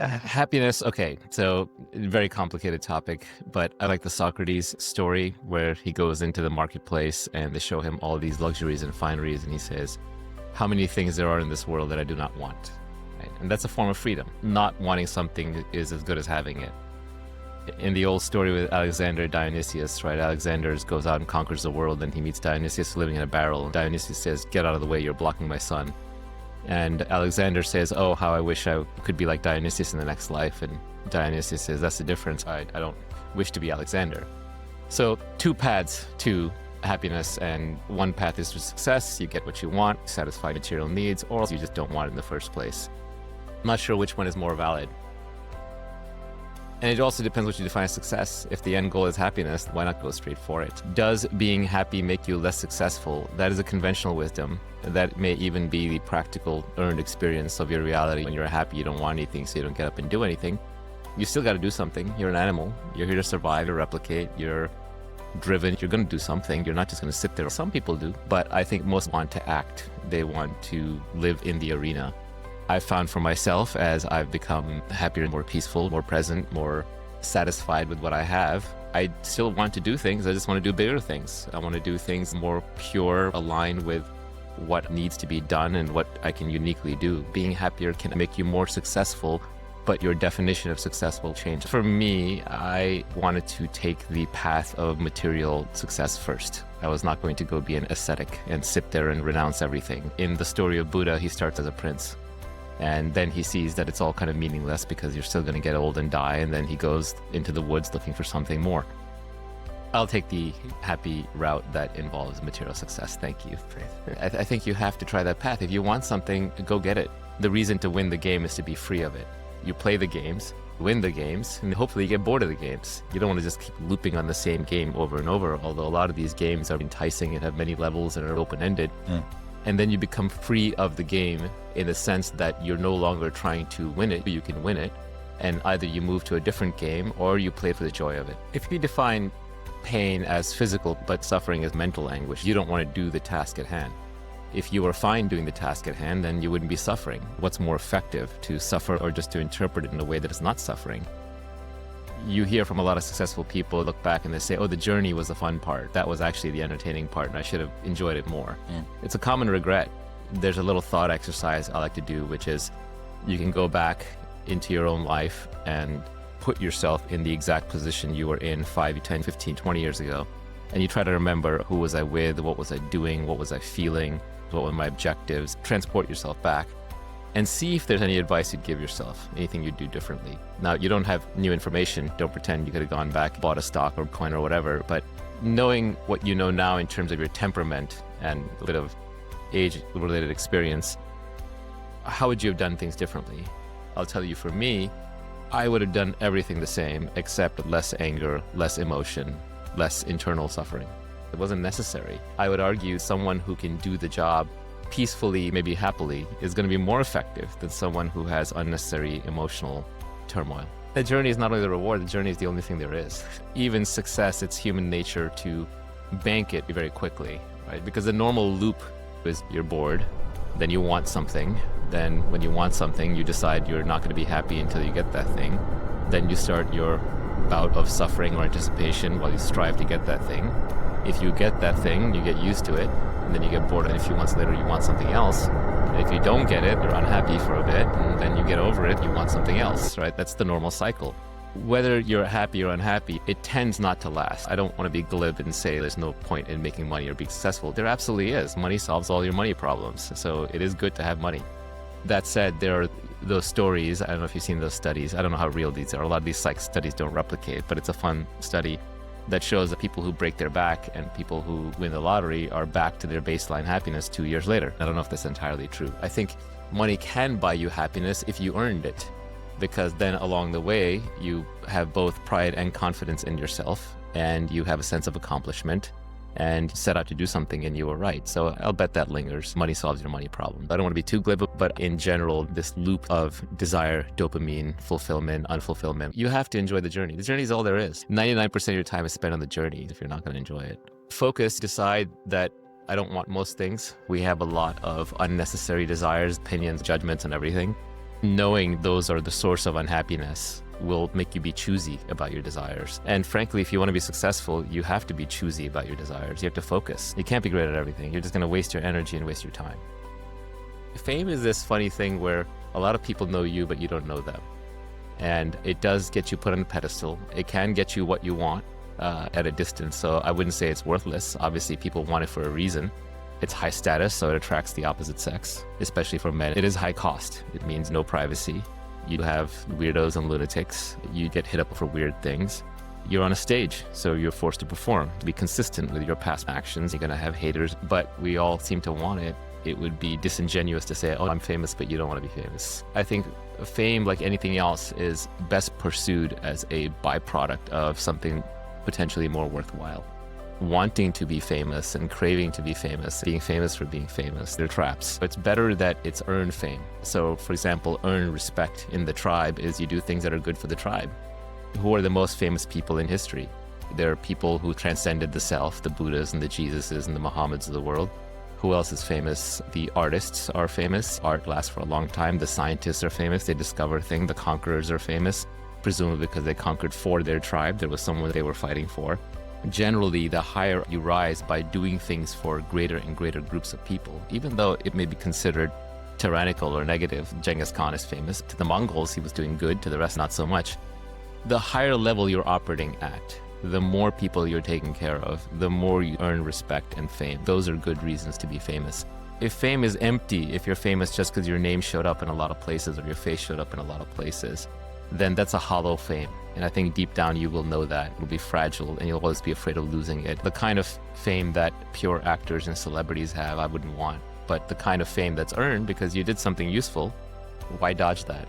Happiness. Okay, so very complicated topic, but I like the Socrates story where he goes into the marketplace and they show him all these luxuries and fineries, and he says, "How many things there are in this world that I do not want?" Right? And that's a form of freedom. Not wanting something is as good as having it. In the old story with Alexander Dionysius, right? Alexander goes out and conquers the world, and he meets Dionysius living in a barrel. Dionysius says, "Get out of the way, you're blocking my sun." And Alexander says, "Oh, how I wish I could be like Dionysius in the next life." And Dionysius says, "That's the difference. I don't wish to be Alexander." So two paths to happiness, and one path is to success. You get what you want, satisfy material needs, or you just don't want it in the first place. I'm not sure which one is more valid. And it also depends what you define as success. If the end goal is happiness, why not go straight for it? Does being happy make you less successful? That is a conventional wisdom. That may even be the practical earned experience of your reality. When you're happy, you don't want anything, so you don't get up and do anything. You still got to do something. You're an animal. You're here to survive, to replicate. You're driven. You're going to do something. You're not just going to sit there. Some people do, but I think most want to act. They want to live in the arena. I've found for myself, as I've become happier, more peaceful, more present, more satisfied with what I have, I still want to do things. I just want to do bigger things. I want to do things more pure, aligned with what needs to be done and what I can uniquely do. Being happier can make you more successful, but your definition of success will change. For me, I wanted to take the path of material success first. I was not going to go be an ascetic and sit there and renounce everything. In the story of Buddha, he starts as a prince. And then he sees that it's all kind of meaningless because you're still going to get old and die. And then he goes into the woods looking for something more. I'll take the happy route that involves material success. Thank you. I think you have to try that path. If you want something, go get it. The reason to win the game is to be free of it. You play the games, win the games, and hopefully you get bored of the games. You don't want to just keep looping on the same game over and over, although a lot of these games are enticing and have many levels and are open-ended. And then you become free of the game in the sense that you're no longer trying to win it, but you can win it. And either you move to a different game or you play for the joy of it. If you define pain as physical, but suffering as mental anguish, you don't want to do the task at hand. If you were fine doing the task at hand, then you wouldn't be suffering. What's more effective, to suffer or just to interpret it in a way that is not suffering? You hear from a lot of successful people look back and they say, "Oh, the journey was the fun part. That was actually the entertaining part, and I should have enjoyed it more." It's a common regret. There's a little thought exercise I like to do, which is you can go back into your own life and put yourself in the exact position you were in 5, 10, 15, 20 years ago. And you try to remember, who was I with? What was I doing? What was I feeling? What were my objectives? Transport yourself back and see if there's any advice you'd give yourself, anything you'd do differently. Now, you don't have new information. Don't pretend you could have gone back, bought a stock or coin or whatever, but knowing what you know now in terms of your temperament and a bit of age-related experience, how would you have done things differently? I'll tell you, for me, I would have done everything the same, except less anger, less emotion, less internal suffering. It wasn't necessary. I would argue someone who can do the job peacefully, maybe happily, is going to be more effective than someone who has unnecessary emotional turmoil. The journey is not only the reward, the journey is the only thing there is. Even success, it's human nature to bank it very quickly, right? Because the normal loop is you're bored, then you want something, then when you want something, you decide you're not going to be happy until you get that thing. Then you start your bout of suffering or anticipation while you strive to get that thing. If you get that thing, you get used to it, and then you get bored, and a few months later you want something else. And if you don't get it, you're unhappy for a bit, and then you get over it, you want something else, right? That's the normal cycle. Whether you're happy or unhappy, it tends not to last. I don't want to be glib and say there's no point in making money or being successful. There absolutely is. Money solves all your money problems, so it is good to have money. That said, there are those stories, I don't know if you've seen those studies, I don't know how real these are. A lot of these psych studies don't replicate, but it's a fun study that shows that people who break their back and people who win the lottery are back to their baseline happiness 2 years later. I don't know if that's entirely true. I think money can buy you happiness if you earned it, because then along the way, you have both pride and confidence in yourself, and you have a sense of accomplishment, and set out to do something and you were right. So I'll bet that lingers. Money solves your money problem. I don't want to be too glib, but in general, this loop of desire, dopamine, fulfillment, unfulfillment, you have to enjoy the journey. The journey is all there is. 99% of your time is spent on the journey if you're not going to enjoy it. Focus, decide that I don't want most things. We have a lot of unnecessary desires, opinions, judgments, and everything. Knowing those are the source of unhappiness will make you be choosy about your desires. And frankly, if you want to be successful, you have to be choosy about your desires. You have to focus. You can't be great at everything. You're just going to waste your energy and waste your time. Fame is this funny thing where a lot of people know you, but you don't know them. And it does get you put on a pedestal. It can get you what you want at a distance. So I wouldn't say it's worthless. Obviously, people want it for a reason. It's high status, so it attracts the opposite sex, especially for men. It is high cost. It means no privacy. You have weirdos and lunatics. You get hit up for weird things. You're on a stage, so you're forced to perform, to be consistent with your past actions. You're going to have haters, but we all seem to want it. It would be disingenuous to say, oh, I'm famous, but you don't want to be famous. I think fame, like anything else, is best pursued as a byproduct of something potentially more worthwhile. Wanting to be famous and craving to be famous, being famous for being famous, they're traps. It's better that it's earned fame. So, for example, earn respect in the tribe is you do things that are good for the tribe. Who are the most famous people in history? There are people who transcended the self, the Buddhas and the Jesuses and the Muhammads of the world. Who else is famous? The artists are famous. Art lasts for a long time. The scientists are famous. They discover things. The conquerors are famous, presumably because they conquered for their tribe. There was someone they were fighting for. Generally, the higher you rise by doing things for greater and greater groups of people, even though it may be considered tyrannical or negative. Genghis Khan is famous. To the Mongols, he was doing good. To the rest, not so much. The higher level you're operating at, the more people you're taking care of, the more you earn respect and fame. Those are good reasons to be famous. If fame is empty, if you're famous just because your name showed up in a lot of places or your face showed up in a lot of places, then that's a hollow fame. And I think deep down you will know that. It'll be fragile and you'll always be afraid of losing it. The kind of fame that pure actors and celebrities have, I wouldn't want. But the kind of fame that's earned because you did something useful, why dodge that?